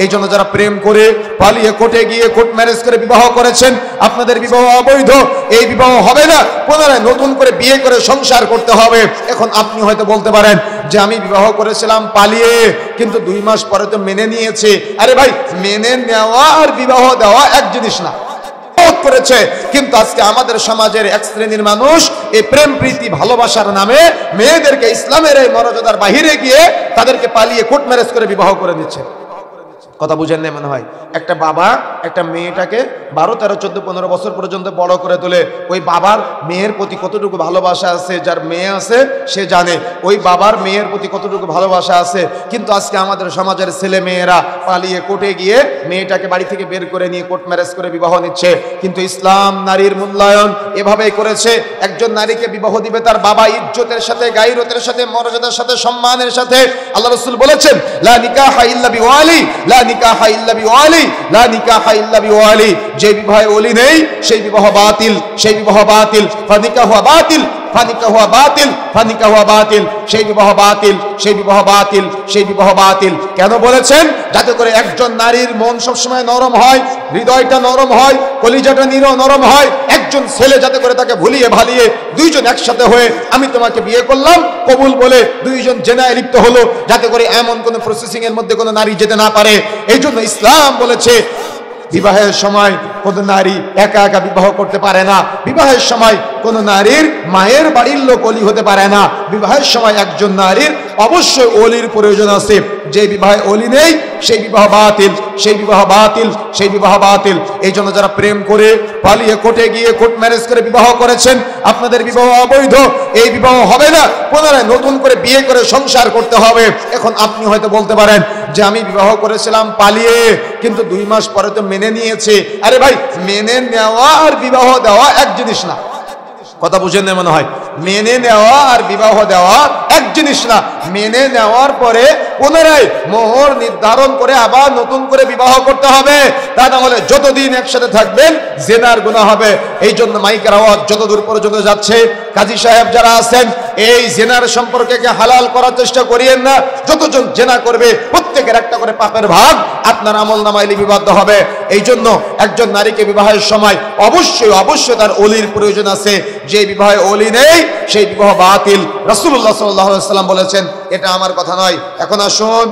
এই জন্য যারা প্রেম করে পালিয়ে কোর্টে গিয়ে কোর্ট ম্যারেজ করে বিবাহ করেছেন, আপনাদের বিবাহ অবৈধ, এই বিবাহ হবে না, পুনরায় নতুন করে বিয়ে করে সংসার করতে হবে। এখন আপনি হয়তো বলতে পারেন যে আমি বিবাহ করেছিলাম পালিয়ে, কিন্তু 2 মাস পরে তো মেনে নিয়েছে। আরে ভাই, মেনে নেওয়া আর বিবাহ দেওয়া এক জিনিস না। করেছে, কিন্তু আজকে আমাদের সমাজের এক শ্রেণীর মানুষ এই প্রেম প্রীতি ভালোবাসার নামে মেয়েদেরকে ইসলামের এই মর্যাদার বাহিরে গিয়ে তাদেরকে পালিয়ে কোর্ট ম্যারেজ করে বিবাহ করে দিচ্ছে। কথা বুঝেন না মনে হয়? একটা বাবা একটা মেয়েটাকে 12, 13, 14, 15 বছর পর্যন্ত বড় করে তোলে। ওই বাবার মেয়ের প্রতি কতটুকু ভালোবাসা আছে, যার মেয়ে আছে সে জানে ওই বাবার মেয়ের প্রতি কতটুকু ভালোবাসা আছে। কিন্তু আজকে আমাদের সমাজের ছেলে মেয়েরা পালিয়ে কোর্টে গিয়ে মেয়েটাকে বাড়ি থেকে বের করে নিয়ে কোর্ট ম্যারেজ করে বিবাহ নিচ্ছে। কিন্তু ইসলাম নারীর মূল্যায়ন এভাবেই করেছে। একজন নারীকে বিবাহ দিবে তার বাবা ইজ্জতের সাথে, গায়রতের সাথে, মর্যাদার সাথে, সম্মানের সাথে। আল্লাহ রাসূল বলেছেন, লা নিকাহা ইল্লা বিওয়ালি, লা নিকাহা ইল্লা বিওয়ালি, লা নিকাহা ইল্লা বিওয়ালি। যে বিবাহে ওলি নেই সেই বিবাহ বাতিল, সেই বিবাহ বাতিল। ফানিকাহু বাতিল, ফানিকাহু বাতিল, ফানিকাহু বাতিল। সেই বিবাহ বাতিল, সেই বিবাহ বাতিল, সেই বিবাহ বাতিল। কেন বলেছেন? যাতে করে একজন নারীর মন সবসময় নরম হয়, হৃদয়টা নরম হয়, কলিজাটা নরম হয়। একজন ছেলে যাতে করে তাকে ভুলিয়ে ভালিয়ে দুইজন একসাথে হয়ে আমি তোমাকে বিয়ে করলাম কবুল বলে দুইজন জেনায় লিপ্ত হলো, যাতে করে এমন কোন প্রসেসিং এর মধ্যে কোনো নারী যেতে না পারে। এই জন্য ইসলাম বলেছে বিবাহের সময় কোন নারী একা একা বিবাহ করতে পারে না। বিবাহের সময় কোন নারীর মায়ের বাড়ির লোক ওলি হতে পারে না। বিবাহের সময় একজন নারীর অবশ্যই ওলির প্রয়োজন আছে। যে বিবাহে ওলি নেই সেই বিবাহ বাতিল, সেই বিবাহ বাতিল, সেই বিবাহ বাতিল। এই জন্য যারা প্রেম করে পালিয়ে কোর্টে গিয়ে কোর্ট ম্যারেজ করে বিবাহ করেছেন, আপনাদের বিবাহ অবৈধ, এই বিবাহ হবে না, পুনরায় নতুন করে বিয়ে করে সংসার করতে হবে। এখন আপনি হয়তো বলতে পারেন যে আমি বিবাহ করেছিলাম পালিয়ে, কিন্তু 2 মাস পরে তো মেনে নিয়েছে। আরে ভাই, মেনে নেওয়া আর বিবাহ দেওয়া এক জিনিস না। কথা বুঝেন না মনে হয়? মেনে নেওয়া আর বিবাহ দেওয়া এক জিনিস না। মেনে নেওয়ার পরে পুনরায় মোহর নির্ধারণ করে আবার নতুন করে বিবাহ করতে হবে। তা না হলে যতদিন একসাথে থাকবেন জেনার গুনাহ হবে। এই জন্য মাইকের আওয়াজ যতদূর পর্যন্ত যাচ্ছে, কাজী সাহেব যারা আছেন এই জেনার সম্পর্কে হালাল করার চেষ্টা করিয়েন না। যতজন জেনা করবে প্রত্যেকের একটা করে পাপের ভাগ আপনার আমলনামায় লিপিবদ্ধ হবে। এই জন্য একজন নারীকে বিবাহের সময় অবশ্যই অবশ্যই তার ওলির প্রয়োজন আছে। যে বিবাহে ওলি নেই সেই বিবাহ বাতিল। রাসূলুল্লাহ সাল্লাল্লাহু আলাইহি ওয়াসাল্লাম বলেছেন, এটা আমার কথা নয়। এখন আসুন